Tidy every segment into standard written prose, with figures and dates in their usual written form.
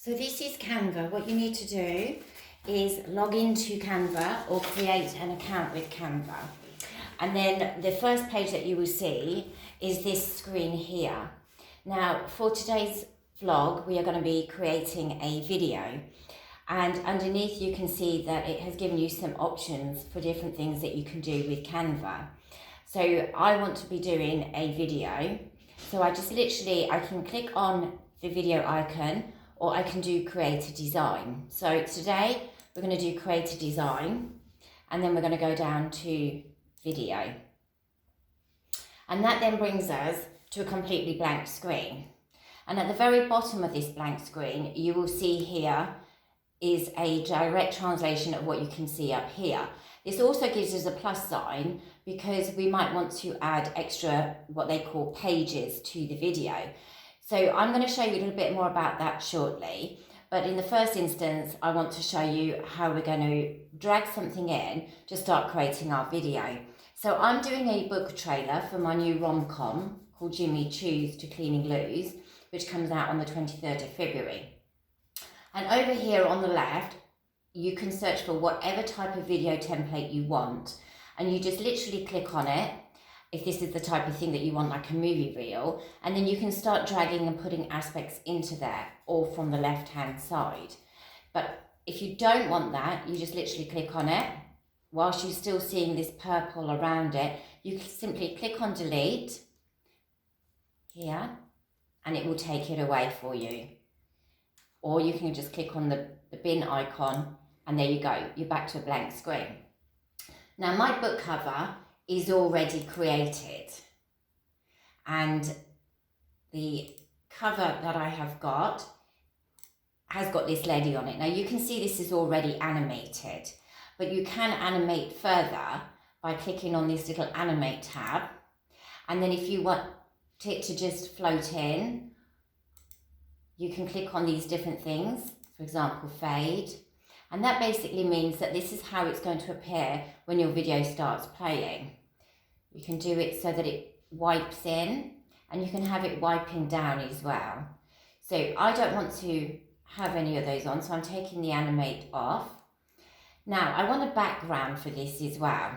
So this is Canva. What you need to do is log into Canva or create an account with Canva. And then the first page that you will see is this screen here. Now, for today's vlog, we are going to be creating a video. And underneath you can see that it has given you some options for different things that you can do with Canva. So I want to be doing a video. So I can click on the video icon, or I can do create a design. So today we're going to do create a design, and then we're going to go down to video. And that then brings us to a completely blank screen. And at the very bottom of this blank screen, you will see here is a direct translation of what you can see up here. This also gives us a plus sign because we might want to add extra, what they call pages to the video. So I'm going to show you a little bit more about that shortly. But in the first instance, I want to show you how we're going to drag something in to start creating our video. So I'm doing a book trailer for my new rom-com called Jimmy Choose to Clean and Lose, which comes out on the 23rd of February. And over here on the left, you can search for whatever type of video template you want. And you just literally click on it, if this is the type of thing that you want, like a movie reel, and then you can start dragging and putting aspects into there, all from the left-hand side. But if you don't want that, you just literally click on it. Whilst you're still seeing this purple around it, you can simply click on delete here, and it will take it away for you. Or you can just click on the bin icon, and there you go, you're back to a blank screen. Now my book cover is already created, and the cover that I have got has got this lady on it. Now you can see this is already animated, but you can animate further by clicking on this little animate tab, and then if you want it to just float in, you can click on these different things, for example fade, and that basically means that this is how it's going to appear when your video starts playing. You can do it so that it wipes in, and you can have it wiping down as well. So I don't want to have any of those on, so I'm taking the animate off. Now I want a background for this as well.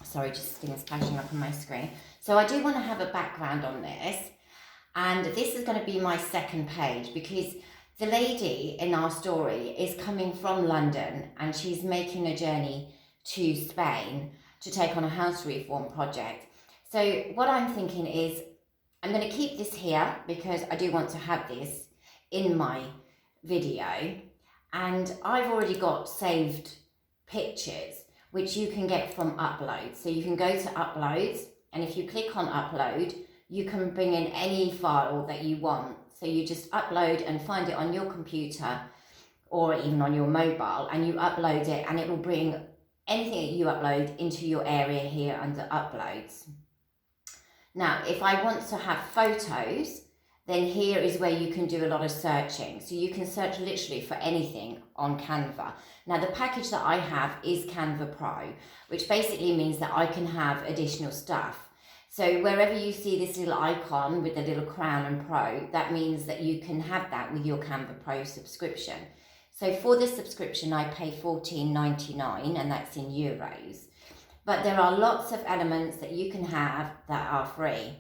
Sorry, just things flashing up on my screen. So I do want to have a background on this, and this is going to be my second page because the lady in our story is coming from London and she's making a journey to Spain to take on a house reform project. So what I'm thinking is I'm going to keep this here because I do want to have this in my video, and I've already got saved pictures which you can get from upload. So you can go to uploads, and if you click on upload, you can bring in any file that you want. So you just upload and find it on your computer or even on your mobile, and you upload it, and it will bring anything that you upload into your area here under uploads. Now, if I want to have photos, then here is where you can do a lot of searching. So you can search literally for anything on Canva. Now, the package that I have is Canva Pro, which basically means that I can have additional stuff. So wherever you see this little icon with the little crown and Pro, that means that you can have that with your Canva Pro subscription. So for the subscription, I pay $14.99, and that's in euros. But there are lots of elements that you can have that are free.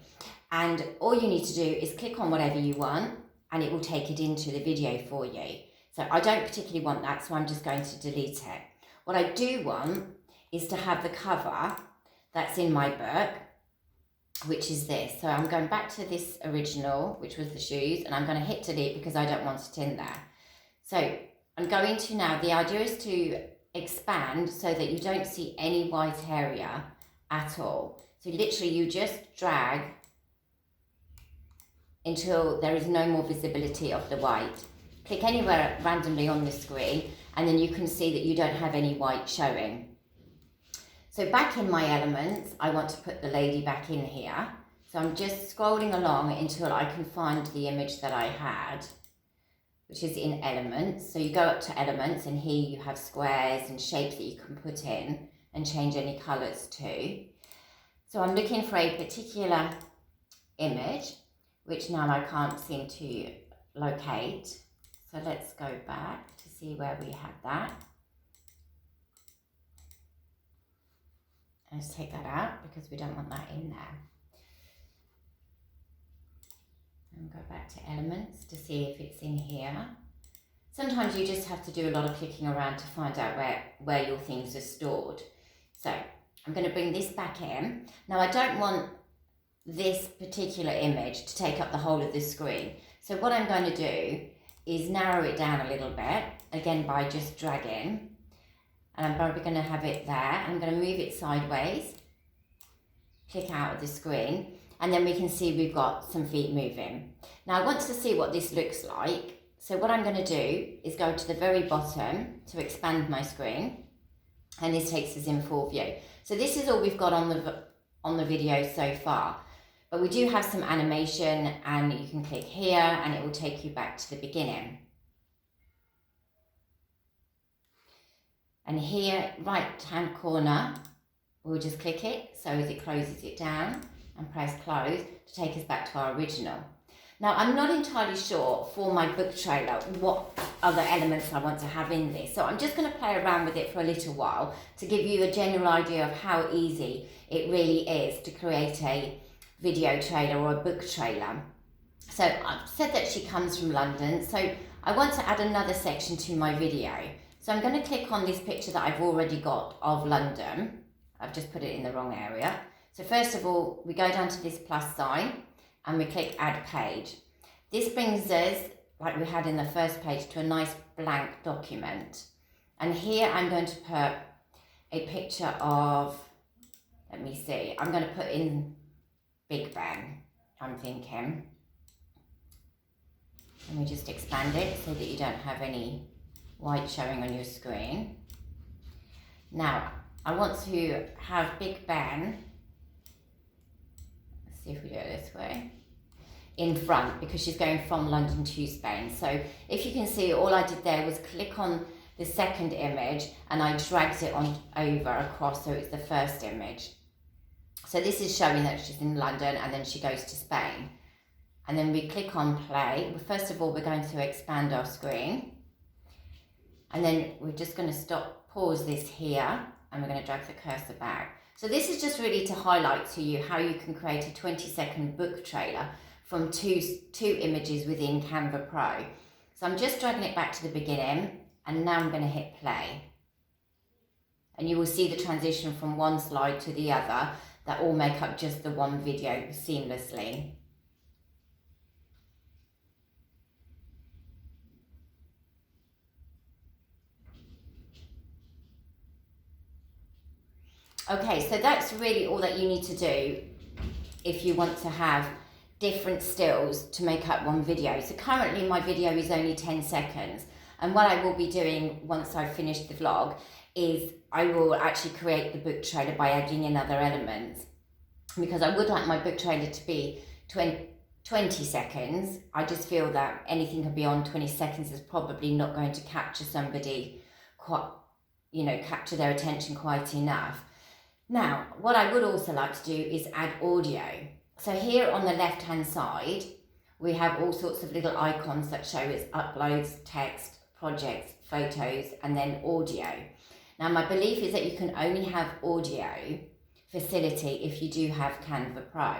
And all you need to do is click on whatever you want, and it will take it into the video for you. So I don't particularly want that, so I'm just going to delete it. What I do want is to have the cover that's in my book, which is this. So I'm going back to this original, which was the shoes, and I'm going to hit delete because I don't want it in there. So I'm going to now, the idea is to expand so that you don't see any white area at all. So literally you just drag until there is no more visibility of the white. Click anywhere randomly on the screen, and then you can see that you don't have any white showing. So back in my elements, I want to put the lady back in here. So I'm just scrolling along until I can find the image that I had, which is in elements. So you go up to elements, and here you have squares and shapes that you can put in and change any colours to. So I'm looking for a particular image, which now I can't seem to locate. So let's go back to see where we had that. Let's take that out because we don't want that in there. And go back to elements to see if it's in here. Sometimes you just have to do a lot of clicking around to find out where your things are stored. So I'm going to bring this back in. Now I don't want this particular image to take up the whole of the screen. So what I'm going to do is narrow it down a little bit, again by just dragging. And I'm probably going to have it there. I'm going to move it sideways, click out of the screen, and then we can see we've got some feet moving. Now I want to see what this looks like. So what I'm going to do is go to the very bottom to expand my screen, and this takes us in full view. So this is all we've got on the video so far, but we do have some animation, and you can click here and it will take you back to the beginning. And here, right hand corner, we'll just click it so as it closes it down, and press close to take us back to our original. Now, I'm not entirely sure for my book trailer what other elements I want to have in this. So I'm just going to play around with it for a little while to give you a general idea of how easy it really is to create a video trailer or a book trailer. So I've said that she comes from London, so I want to add another section to my video. So I'm going to click on this picture that I've already got of London. I've just put it in the wrong area. So first of all, we go down to this plus sign, and we click add page. This brings us, like we had in the first page, to a nice blank document. And here I'm going to put a picture of, let me see, I'm going to put in Big Ben, I'm thinking. And we just expand it so that you don't have any white showing on your screen. Now, I want to have Big Ben, let's see if we do it this way, in front, because she's going from London to Spain. So if you can see, all I did there was click on the second image and I dragged it on over across, so it's the first image. So this is showing that she's in London and then she goes to Spain. And then we click on play. Well, first of all, we're going to expand our screen. And then we're just going to pause this here, and we're going to drag the cursor back. So this is just really to highlight to you how you can create a 20-second book trailer from two images within Canva Pro. So I'm just dragging it back to the beginning, and now I'm going to hit play. And you will see the transition from one slide to the other that all make up just the one video seamlessly. Okay, so that's really all that you need to do if you want to have different stills to make up one video. So currently my video is only 10 seconds. And what I will be doing once I've finished the vlog is I will actually create the book trailer by adding in other elements. Because I would like my book trailer to be 20 seconds. I just feel that anything beyond 20 seconds is probably not going to capture somebody quite, capture their attention quite enough. Now, what I would also like to do is add audio. So here on the left-hand side, we have all sorts of little icons that show us uploads, text, projects, photos, and then audio. Now, my belief is that you can only have audio facility if you do have Canva Pro.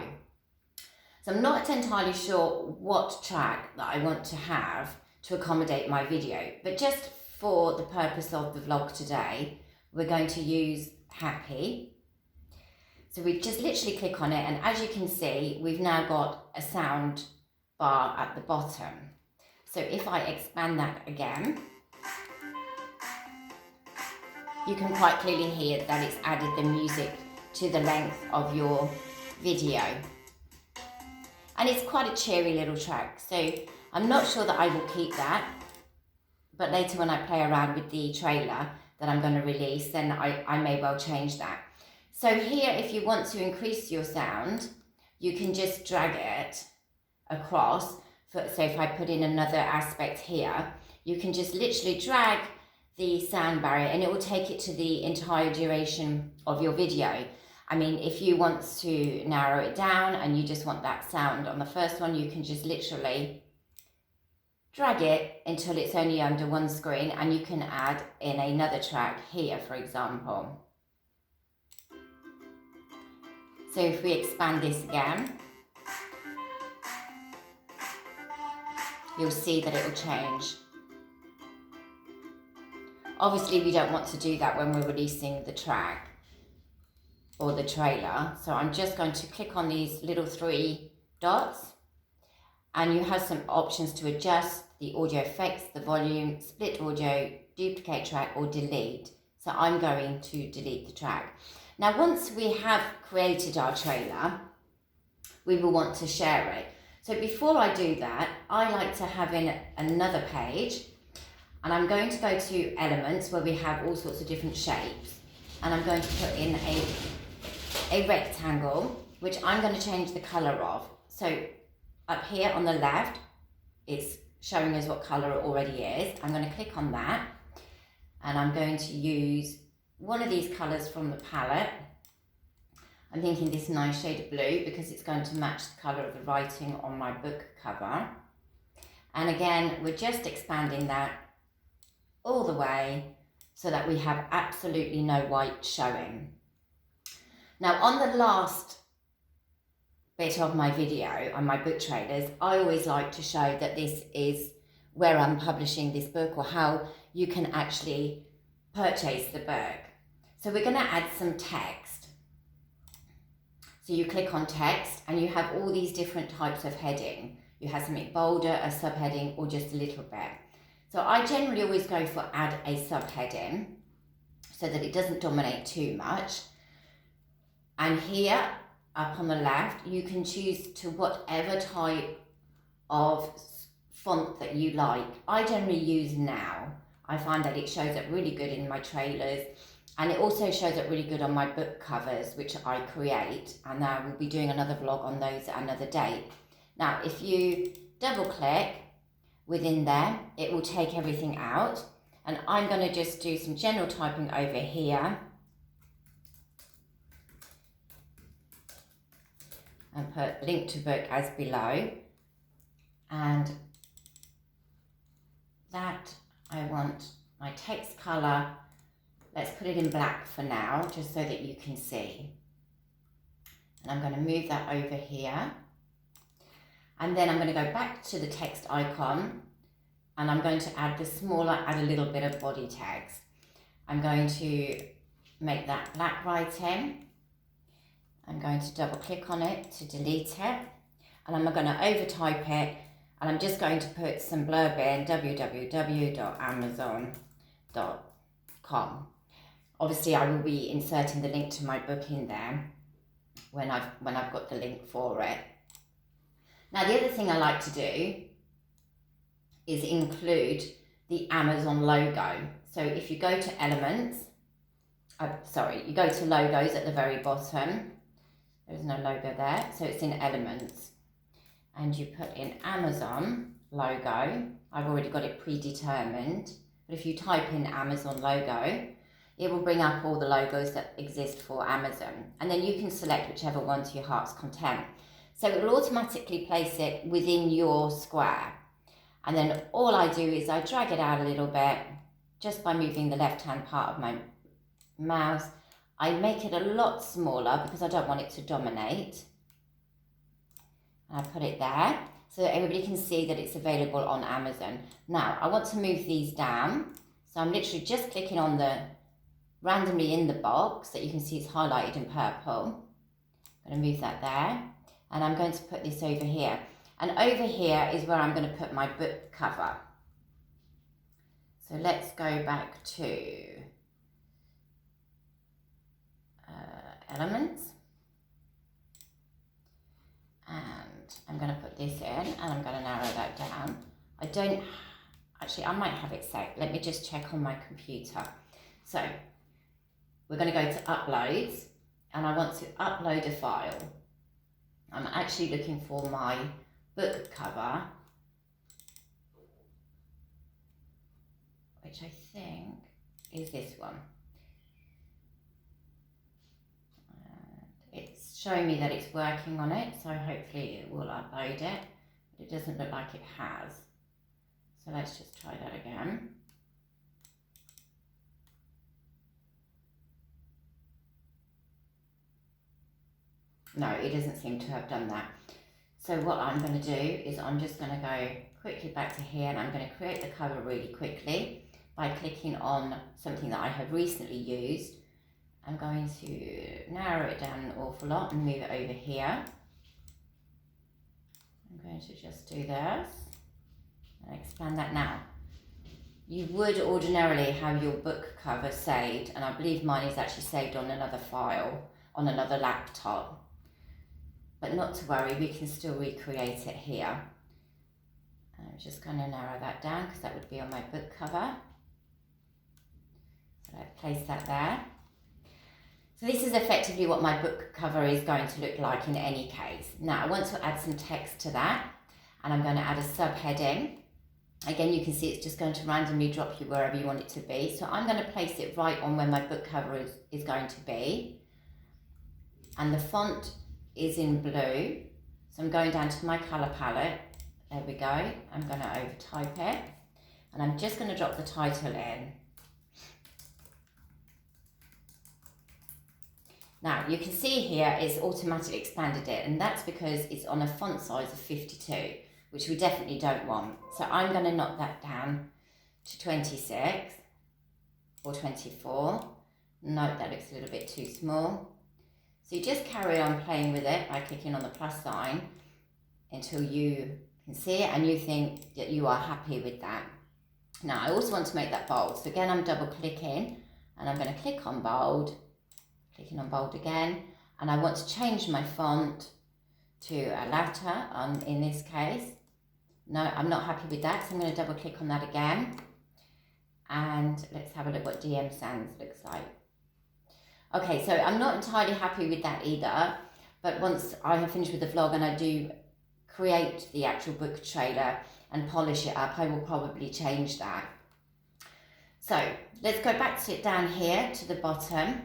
So I'm not entirely sure what track that I want to have to accommodate my video, but just for the purpose of the vlog today, we're going to use Happy. So we just literally click on it, and as you can see, we've now got a sound bar at the bottom. So if I expand that again, you can quite clearly hear that it's added the music to the length of your video. And it's quite a cheery little track. So I'm not sure that I will keep that, but later when I play around with the trailer that I'm going to release, then I may well change that. So here, if you want to increase your sound, you can just drag it across. So if I put in another aspect here, you can just literally drag the sound barrier and it will take it to the entire duration of your video. I mean, if you want to narrow it down and you just want that sound on the first one, you can just literally drag it until it's only under one screen, and you can add in another track here, for example. So if we expand this again, you'll see that it will change. Obviously, we don't want to do that when we're releasing the track or the trailer. So I'm just going to click on these little 3 dots, and you have some options to adjust the audio effects, the volume, split audio, duplicate track, or delete. So I'm going to delete the track. Now, once we have created our trailer, we will want to share it. So before I do that, I like to have in another page, and I'm going to go to elements where we have all sorts of different shapes, and I'm going to put in a rectangle, which I'm going to change the color of. So up here on the left, it's showing us what color it already is. I'm going to click on that, and I'm going to use one of these colors from the palette. I'm thinking this nice shade of blue because it's going to match the colour of the writing on my book cover. And again, we're just expanding that all the way so that we have absolutely no white showing. Now, on the last bit of my video on my book trailers, I always like to show that this is where I'm publishing this book, or how you can actually purchase the book. So we're going to add some text. So you click on text, and you have all these different types of heading. You have something bolder, a subheading, or just a little bit. So I generally always go for add a subheading so that it doesn't dominate too much. And here, up on the left, you can choose to whatever type of font that you like. I generally use Now. I find that it shows up really good in my trailers, and it also shows up really good on my book covers, which I create, and I will be doing another vlog on those at another date. Now, if you double click within there, it will take everything out, and I'm going to just do some general typing over here and put link to book as below, and that I want my text colour, let's put it in black for now, just so that you can see. And I'm going to move that over here. And then I'm going to go back to the text icon, and I'm going to add add a little bit of body text. I'm going to make that black writing. I'm going to double click on it to delete it. And I'm going to overtype it. And I'm just going to put some blurb in, www.amazon.com. Obviously, I will be inserting the link to my book in there when I've got the link for it. Now, the other thing I like to do is include the Amazon logo. So if you go to elements, you go to logos at the very bottom. There's no logo there, so it's in elements. And you put in Amazon logo. I've already got it predetermined. But if you type in Amazon logo, it will bring up all the logos that exist for Amazon. And then you can select whichever one to your heart's content. So it will automatically place it within your square. And then all I do is I drag it out a little bit just by moving the left-hand part of my mouse. I make it a lot smaller because I don't want it to dominate. And I put it there so that everybody can see that it's available on Amazon. Now, I want to move these down. So I'm literally just clicking on the randomly in the box that you can see is highlighted in purple. I'm going to move that there. And I'm going to put this over here. And over here is where I'm going to put my book cover. So let's go back to elements. And I'm going to put this in, and I'm going to narrow that down. I might have it saved. Let me just check on my computer. So we're going to go to uploads, and I want to upload a file. I'm actually looking for my book cover, which I think is this one. It's showing me that it's working on it, so hopefully it will upload it, but it doesn't look like it has. So let's just try that again. No, it doesn't seem to have done that. So what I'm going to do is I'm just going to go quickly back to here, and I'm going to create the cover really quickly by clicking on something that I have recently used. I'm going to narrow it down an awful lot and move it over here. I'm going to just do this and expand that now. You would ordinarily have your book cover saved, and I believe mine is actually saved on another file, on another laptop. But not to worry, we can still recreate it here. I'm just going to narrow that down because that would be on my book cover. So I place that there. So this is effectively what my book cover is going to look like in any case. Now I want to add some text to that, and I'm going to add a subheading. Again, you can see it's just going to randomly drop you wherever you want it to be. So I'm going to place it right on where my book cover is going to be. And the font is in blue. So I'm going down to my colour palette. There we go. I'm going to overtype it. And I'm just going to drop the title in. Now you can see here it's automatically expanded it, and that's because it's on a font size of 52, which we definitely don't want. So I'm going to knock that down to 26 or 24. Note that looks a little bit too small. So you just carry on playing with it by clicking on the plus sign until you can see it and you think that you are happy with that. Now I also want to make that bold. So again, I'm double clicking and I'm going to click on bold, clicking on bold again, and I want to change my font to a letter in this case. No, I'm not happy with that, so I'm going to double click on that again. And let's have a look what DM Sans looks like. Okay, so I'm not entirely happy with that either, but once I have finished with the vlog and I do create the actual book trailer and polish it up, I will probably change that. So let's go back to it down here to the bottom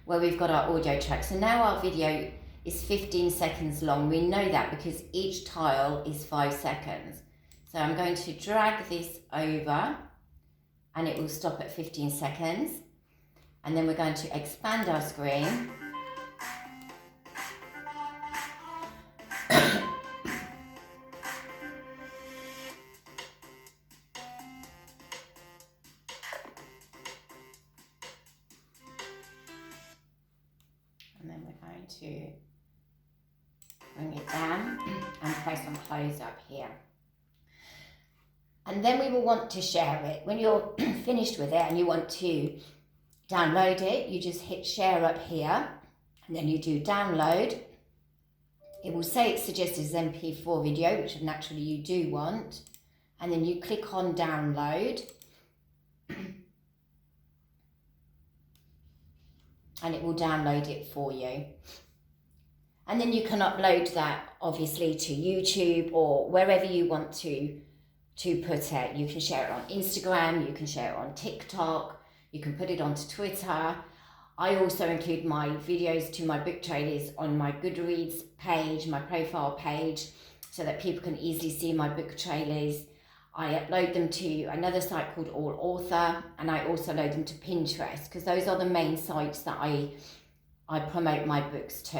where we've got our audio track. So now our video is 15 seconds long. We know that because each tile is 5 seconds. So I'm going to drag this over and it will stop at 15 seconds. And then we're going to expand our screen. And then we're going to bring it down and press on close up here. And then we will want to share it. When you're finished with it and you want to download it, you just hit share up here and then you do download. It will say it's suggested as MP4 video, which naturally you do want, and then you click on download and it will download it for you. And then you can upload that obviously to YouTube or wherever you want to put it. You can share it on Instagram, you can share it on TikTok, you can put it onto Twitter. I also include my videos to my book trailers on my Goodreads page, my profile page, so that people can easily see my book trailers. I upload them to another site called All Author, and I also load them to Pinterest because those are the main sites that I promote my books to.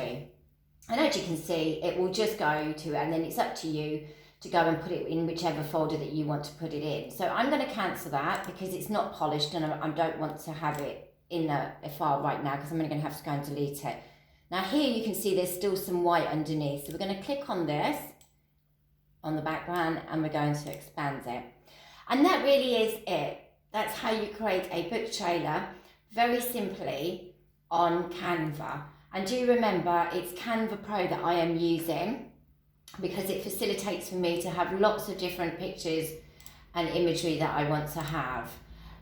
And as you can see, it will just go to, and then it's up to you to go and put it in whichever folder that you want to put it in. So I'm going to cancel that because it's not polished and I don't want to have it in a file right now because I'm going to have to go and delete it. Now here you can see there's still some white underneath. So we're going to click on this, on the background, and we're going to expand it. And that really is it. That's how you create a book trailer very simply on Canva. And do remember, it's Canva Pro that I am using because it facilitates for me to have lots of different pictures and imagery that I want to have.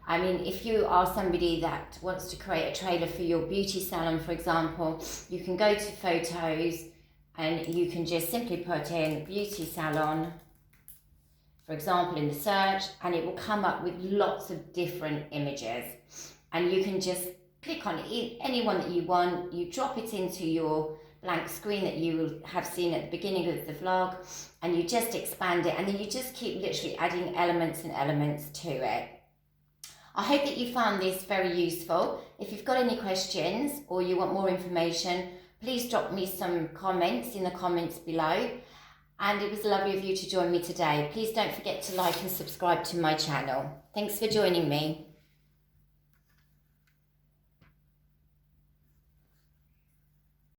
I mean, if you are somebody that wants to create a trailer for your beauty salon, for example, you can go to photos and you can just simply put in beauty salon, for example, in the search, and it will come up with lots of different images. And you can just click on any one that you want, you drop it into your blank screen that you will have seen at the beginning of the vlog, and you just expand it, and then you just keep literally adding elements and elements to it. I hope that you found this very useful. If you've got any questions or you want more information, please drop me some comments in the comments below. And it was lovely of you to join me today. Please don't forget to like and subscribe to my channel. Thanks for joining me.